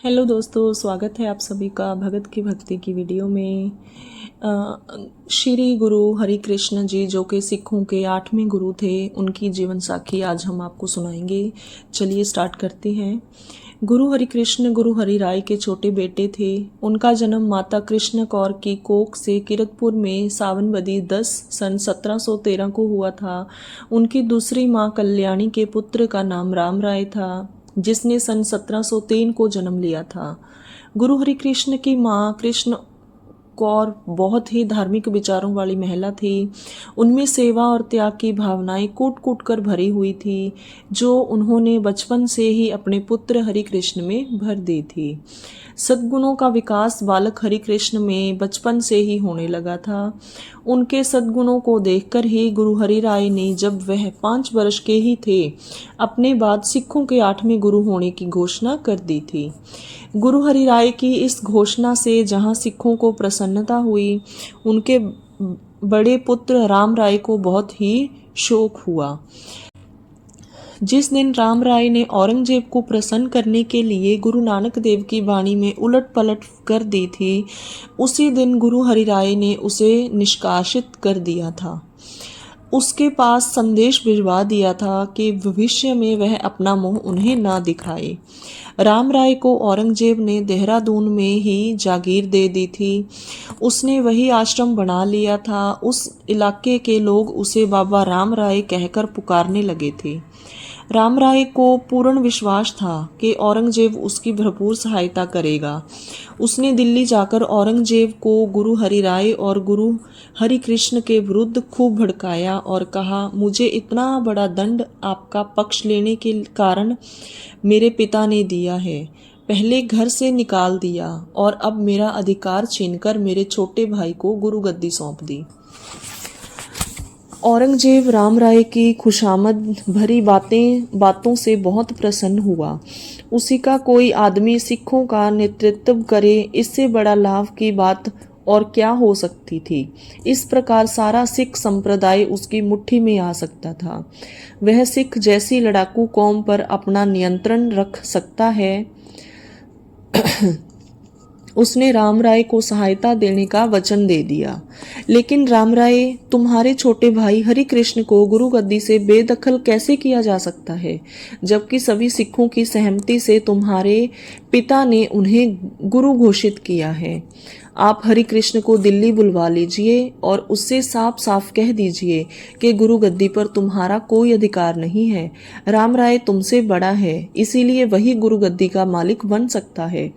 Hello दोस्तों, स्वागत है आप सभी का भगत की भक्ति की वीडियो में। श्री गुरु हरि कृष्ण जी जो कि सिखों के 8वें गुरु थे, उनकी जीवन साखी आज हम आपको सुनाएंगे। चलिए स्टार्ट करते हैं। गुरु हरि कृष्ण गुरु हरि राय के छोटे बेटे थे। उनका जन्म माता कृष्ण कौर की कोख से किरतपुर में सावनबदी 10 सन 1713 को हुआ था। उनकी दूसरी माँ कल्याणी के पुत्र का नाम राम राय था, जिसने सन 1703 को जन्म लिया था। गुरु हरि कृष्ण की माँ कृष्ण कौर बहुत ही धार्मिक विचारों वाली महिला थी। उनमें सेवा और त्याग की भावनाएं कूट कूट कर भरी हुई थी, जो उन्होंने बचपन से ही अपने पुत्र हरि कृष्ण में भर दी थी। सद्गुणों का विकास बालक हरि कृष्ण में बचपन से ही होने लगा था। उनके सद्गुणों को देखकर ही गुरु हरि राय ने, जब वह 5 वर्ष के ही थे, अपने बाद सिखों के 8वें गुरु होने की घोषणा कर दी थी। गुरु हरि राय की इस घोषणा से जहां सिखों को प्रसन्नता हुई, उनके बड़े पुत्र राम राय को बहुत ही शोक हुआ। जिस दिन राम राय ने औरंगजेब को प्रसन्न करने के लिए गुरु नानक देव की वाणी में उलट पलट कर दी थी, उसी दिन गुरु हरि राय ने उसे निष्कासित कर दिया था। उसके पास संदेश भिजवा दिया था कि भविष्य में वह अपना मुंह उन्हें ना दिखाए। राम राय को औरंगजेब ने देहरादून में ही जागीर दे दी थी। उसने वही आश्रम बना लिया था। उस इलाके के लोग उसे बाबा राम राय कहकर पुकारने लगे थे। राम राय को पूर्ण विश्वास था कि औरंगजेब उसकी भरपूर सहायता करेगा। उसने दिल्ली जाकर औरंगजेब को गुरु हरि राय और गुरु हरि कृष्ण के विरुद्ध खूब भड़काया और कहा, मुझे इतना बड़ा दंड आपका पक्ष लेने के कारण मेरे पिता ने दिया है। पहले घर से निकाल दिया और अब मेरा अधिकार छीनकर मेरे छोटे भाई को गुरु गद्दी सौंप दी। औरंगजेब राम राय की खुशामद भरी बातों से बहुत प्रसन्न हुआ। उसी का कोई आदमी सिखों का नेतृत्व करे, इससे बड़ा लाभ की बात और क्या हो सकती थी। इस प्रकार सारा सिख संप्रदाय उसकी मुट्ठी में आ सकता था। वह सिख जैसी लड़ाकू कौम पर अपना नियंत्रण रख सकता है। उसने राम राय को सहायता देने का वचन दे दिया। लेकिन राम राय, तुम्हारे छोटे भाई हरि कृष्ण को गुरु गद्दी से बेदखल कैसे किया जा सकता है, जबकि सभी सिखों की सहमति से तुम्हारे पिता ने उन्हें गुरु घोषित किया है। आप हरि कृष्ण को दिल्ली बुलवा लीजिए और उससे साफ साफ कह दीजिए कि गुरु गद्दी पर तुम्हारा कोई अधिकार नहीं है। राम राय तुमसे बड़ा है, इसीलिए वही गुरु गद्दी का मालिक बन सकता है।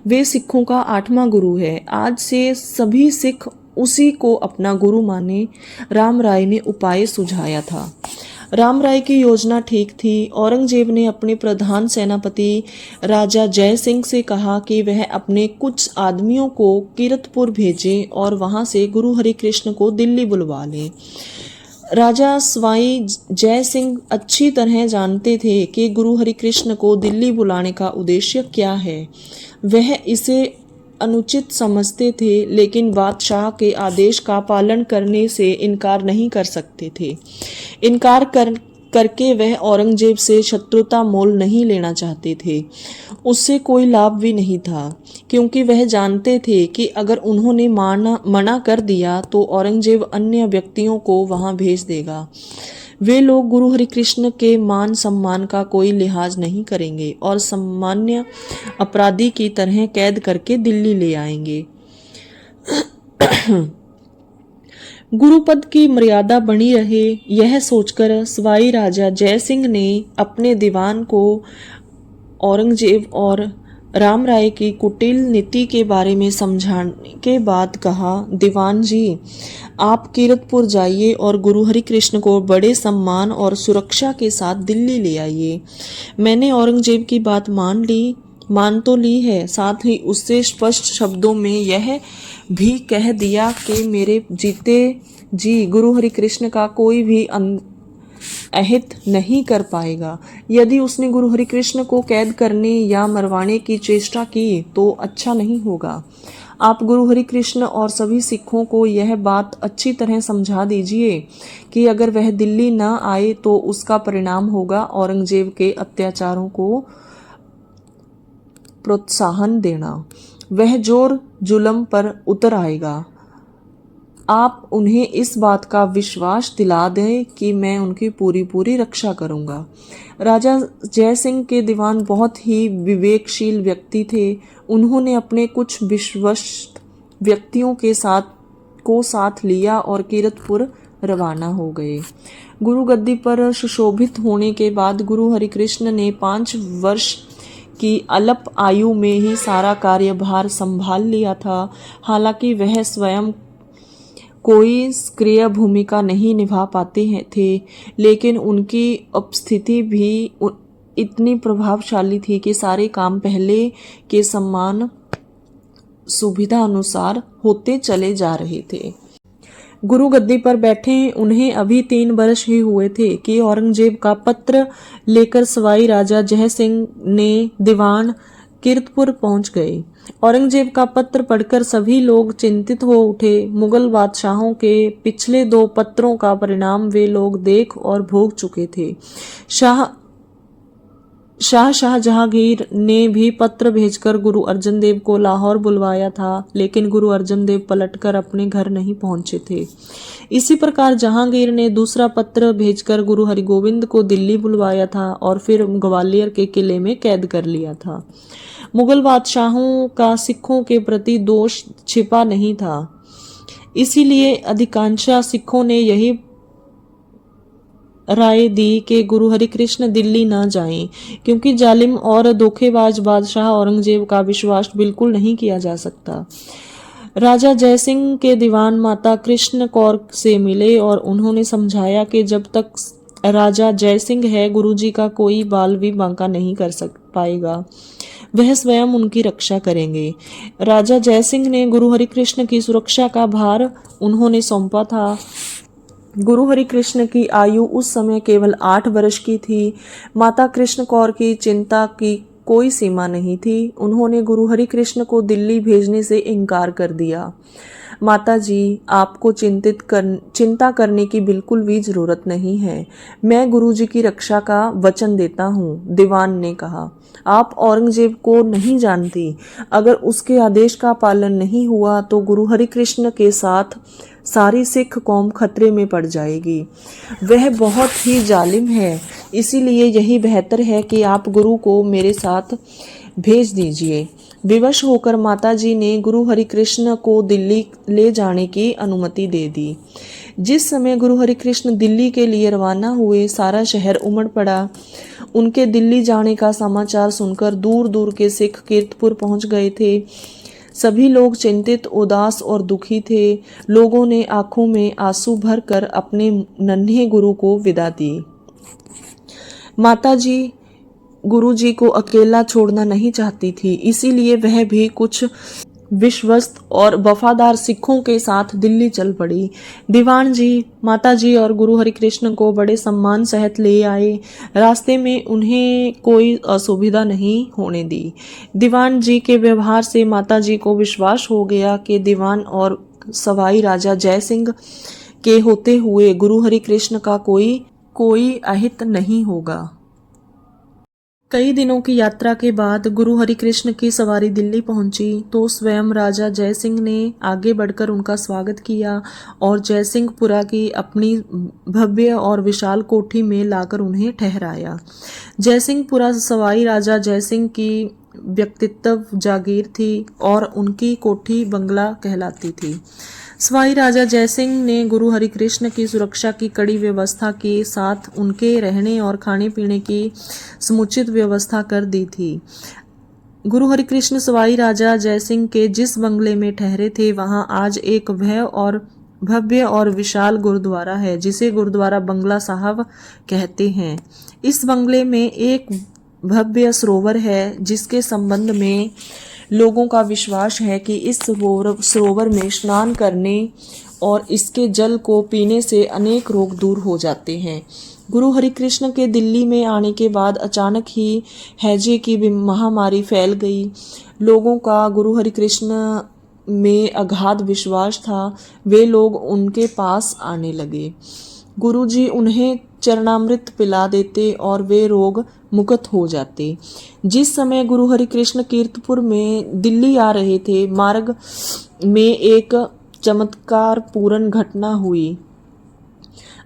वे सिखों का 8वां गुरु है। आज से सभी सिख उसी को अपना गुरु माने। राम राय ने उपाय सुझाया था। राम राय की योजना ठीक थी। औरंगजेब ने अपने प्रधान सेनापति राजा जय सिंह से कहा कि वह अपने कुछ आदमियों को किरतपुर भेजे और वहां से गुरु हरि कृष्ण को दिल्ली बुलवा ले। राजा स्वाई जय सिंह अच्छी तरह जानते थे कि गुरु हरि कृष्ण को दिल्ली बुलाने का उद्देश्य क्या है। वह इसे अनुचित समझते थे, लेकिन बादशाह के आदेश का पालन करने से इनकार नहीं कर सकते थे। इनकार करके वह औरंगजेब से शत्रुता मोल नहीं लेना चाहते थे। उससे कोई लाभ भी नहीं था, क्योंकि वह जानते थे कि अगर उन्होंने मना कर दिया तो औरंगजेब अन्य व्यक्तियों को वहां भेज देगा। वे लोग गुरु हरि कृष्ण के मान सम्मान का कोई लिहाज नहीं करेंगे और सामान्य अपराधी की तरह कैद करके दिल्ली ले आएंगे। गुरुपद की मर्यादा बनी रहे, यह सोचकर सवाई राजा जय सिंह ने अपने दीवान को औरंगजेब और राम राय की कुटिल नीति के बारे में समझाने के बाद कहा, दीवान जी, आप किरतपुर जाइए और गुरु हरि कृष्ण को बड़े सम्मान और सुरक्षा के साथ दिल्ली ले आइए। मैंने औरंगजेब की बात मान तो ली है, साथ ही उससे स्पष्ट शब्दों में यह भी कह दिया कि मेरे जीते जी गुरु हरि कृष्ण का कोई भी अहित नहीं कर पाएगा। यदि उसने गुरु हरि कृष्ण को कैद करने या मरवाने की चेष्टा की तो अच्छा नहीं होगा। आप गुरु हरि कृष्ण और सभी सिखों को यह बात अच्छी तरह समझा दीजिए कि अगर वह दिल्ली न आए तो उसका परिणाम होगा औरंगजेब के अत्याचारों को प्रोत्साहन देना। वह जोर जुल्म पर उतर आएगा। आप उन्हें इस बात का विश्वास दिला दें कि मैं उनकी पूरी पूरी रक्षा करूंगा। राजा जयसिंह के दीवान बहुत ही विवेकशील व्यक्ति थे। उन्होंने अपने कुछ विश्वस्त व्यक्तियों के साथ लिया और कीरतपुर रवाना हो गए। गुरु गद्दी पर सुशोभित होने के बाद गुरु हरिकृष्ण ने 5 वर्ष की अल्प आयु में ही सारा कार्यभार संभाल लिया था। हालांकि वह स्वयं कोई सक्रिय भूमिका नहीं निभा पाते थे, लेकिन उनकी उपस्थिति भी इतनी प्रभावशाली थी कि सारे काम पहले के समान सुविधा अनुसार होते चले जा रहे थे। गुरु गद्दी पर बैठे उन्हें अभी 3 वर्ष ही हुए थे कि औरंगजेब का पत्र लेकर सवाई राजा जय सिंह ने दीवान कीरतपुर पहुंच गए। औरंगजेब का पत्र पढ़कर सभी लोग चिंतित हो उठे। मुगल बादशाहों के पिछले 2 पत्रों का परिणाम वे लोग देख और भोग चुके थे। शाह जहांगीर ने भी पत्र भेजकर गुरु अर्जन देव को लाहौर बुलवाया था, लेकिन गुरु अर्जन देव पलटकर अपने घर नहीं पहुंचे थे। इसी प्रकार जहांगीर ने दूसरा पत्र भेजकर गुरु हरिगोविंद को दिल्ली बुलवाया था और फिर ग्वालियर के किले में कैद कर लिया था। मुगल बादशाहों का सिखों के प्रति दोष छिपा नहीं था, इसीलिए अधिकांश सिखों ने यही राय दी कि गुरु हरिकृष्ण दिल्ली न जाएं, क्योंकि जालिम और धोखेबाज बादशाह औरंगजेब का विश्वास बिल्कुल नहीं किया जा सकता। राजा जयसिंह के दीवान माता कृष्ण कौर से मिले और उन्होंने समझाया कि जब तक राजा जयसिंह है, गुरुजी का कोई बाल भी बांका नहीं कर पाएगा। वह स्वयं उनकी रक्षा करेंगे। राजा जयसिंह ने गुरु हरिकृष्ण की सुरक्षा का भार उन्होंने सौंपा था। गुरु हरिकृष्ण की आयु उस समय केवल 8 वर्ष की थी। माता कृष्ण कौर की चिंता की कोई सीमा नहीं थी। उन्होंने गुरु हरिकृष्ण को दिल्ली भेजने से इनकार कर दिया। माता जी, आपको चिंता करने की बिल्कुल भी जरूरत नहीं है। मैं गुरुजी की रक्षा का वचन देता हूँ, दीवान ने कहा। आप औरंगजेब को नहीं जानती। अगर उसके आदेश का पालन नहीं हुआ तो गुरु हरिकृष्ण के साथ सारी सिख कौम खतरे में पड़ जाएगी। वह बहुत ही जालिम है, इसीलिए यही बेहतर है कि आप गुरु को मेरे साथ भेज दीजिए। विवश होकर माताजी ने गुरु हरिकृष्ण को दिल्ली ले जाने की अनुमति दे दी। जिस समय गुरु हरिकृष्ण दिल्ली के लिए रवाना हुए, सारा शहर उमड़ पड़ा। उनके दिल्ली जाने का समाचार सुनकर दूर दूर के सिख कीरतपुर पहुंच गए थे। सभी लोग चिंतित, उदास और दुखी थे। लोगों ने आंखों में आंसू भरकर अपने नन्हे गुरु को विदा दी। माताजी गुरुजी को अकेला छोड़ना नहीं चाहती थी, इसीलिए वह भी कुछ विश्वस्त और वफादार सिखों के साथ दिल्ली चल पड़ी। दीवान जी माताजी और गुरु हरिकृष्ण को बड़े सम्मान सहित ले आए। रास्ते में उन्हें कोई असुविधा नहीं होने दी। दीवान जी के व्यवहार से माताजी को विश्वास हो गया कि दीवान और सवाई राजा जयसिंह के होते हुए गुरु हरिकृष्ण का कोई अहित नहीं होगा। कई दिनों की यात्रा के बाद गुरु हरिकृष्ण की सवारी दिल्ली पहुंची तो स्वयं राजा जयसिंह ने आगे बढ़कर उनका स्वागत किया और जयसिंहपुरा की अपनी भव्य और विशाल कोठी में लाकर उन्हें ठहराया। जयसिंहपुरा सवाई राजा जयसिंह की व्यक्तित्व जागीर थी और उनकी कोठी बंगला कहलाती थी। सवाई राजा जयसिंह ने गुरु हरिकृष्ण की सुरक्षा की कड़ी व्यवस्था के साथ उनके रहने और खाने पीने की समुचित व्यवस्था कर दी थी। गुरु हरिकृष्ण सवाई राजा जयसिंह के जिस बंगले में ठहरे थे, वहां आज एक भव्य और विशाल गुरुद्वारा है, जिसे गुरुद्वारा बंगला साहब कहते हैं। इस बंगले में एक भव्य सरोवर है, जिसके संबंध में लोगों का विश्वास है कि इस सरोवर में स्नान करने और इसके जल को पीने से अनेक रोग दूर हो जाते हैं। गुरु हरिकृष्ण के दिल्ली में आने के बाद अचानक ही हैजे की महामारी फैल गई। लोगों का गुरु हरिकृष्ण में अगाध विश्वास था। वे लोग उनके पास आने लगे। गुरुजी उन्हें चरणामृत पिला देते और वे रोग मुक्त हो जाते। जिस समय गुरु हरिकृष्ण कीर्तपुर में दिल्ली आ रहे थे, मार्ग में एक चमत्कार पूर्ण घटना हुई।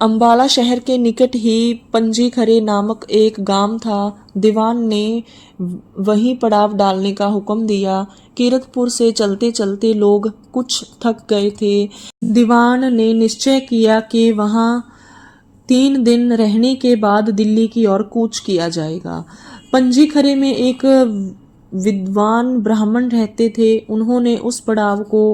अंबाला शहर के निकट ही पंजीखरे नामक एक गांव था। दीवान ने वहीं पड़ाव डालने का हुक्म दिया। कीरतपुर से चलते चलते लोग कुछ थक गए थे। दीवान ने निश्चय किया कि वहां 3 दिन रहने के बाद दिल्ली की ओर कूच किया जाएगा। पंजीखरे में एक विद्वान ब्राह्मण रहते थे। उन्होंने उस पड़ाव को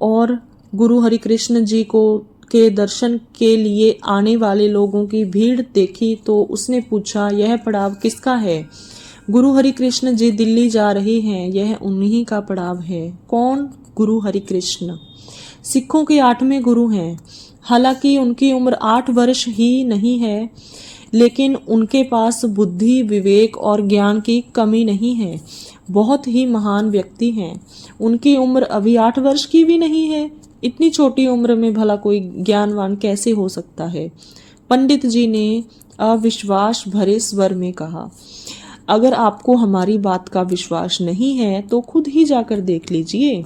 और गुरु हरिकृष्ण जी को के दर्शन के लिए आने वाले लोगों की भीड़ देखी तो उसने पूछा, यह पड़ाव किसका है? गुरु हरिकृष्ण जी दिल्ली जा रहे हैं, यह उन्हीं का पड़ाव है। कौन? गुरु हरिकृष्ण सिखों के 8वें गुरु हैं। हालांकि उनकी उम्र 8 वर्ष ही नहीं है, लेकिन उनके पास बुद्धि, विवेक और ज्ञान की कमी नहीं है। बहुत ही महान व्यक्ति हैं। उनकी उम्र अभी 8 वर्ष की भी नहीं है। इतनी छोटी उम्र में भला कोई ज्ञानवान कैसे हो सकता है? पंडित जी ने अविश्वास भरे स्वर में कहा। अगर आपको हमारी बात का विश्वास नहीं है तो खुद ही जाकर देख लीजिए।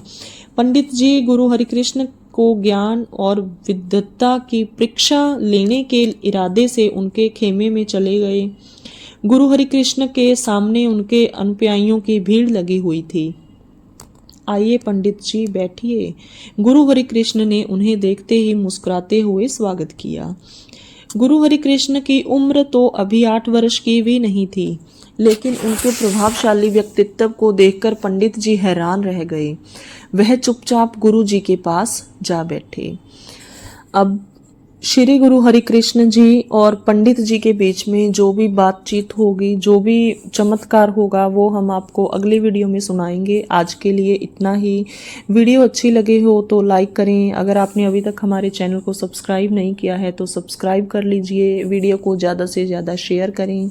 पंडित जी गुरु हरिकृष्ण को ज्ञान और विद्वत्ता की परीक्षा लेने के इरादे से उनके खेमे में चले गए। गुरु हरिकृष्ण के सामने उनके अनुयायियों की भीड़ लगी हुई थी। आइए पंडित जी, बैठिए। गुरु हरिकृष्ण ने उन्हें देखते ही मुस्कुराते हुए स्वागत किया। गुरु हरिकृष्ण की उम्र तो अभी 8 वर्ष की भी नहीं थी, लेकिन उनके प्रभावशाली व्यक्तित्व को देखकर पंडित जी हैरान रह गए। वह चुपचाप गुरु जी के पास जा बैठे। अब श्री गुरु हरिकृष्ण जी और पंडित जी के बीच में जो भी बातचीत होगी, जो भी चमत्कार होगा, वो हम आपको अगले वीडियो में सुनाएंगे। आज के लिए इतना ही। वीडियो अच्छी लगे हो तो लाइक करें। अगर आपने अभी तक हमारे चैनल को सब्सक्राइब नहीं किया है तो सब्सक्राइब कर लीजिए। वीडियो को ज़्यादा से ज़्यादा शेयर करें।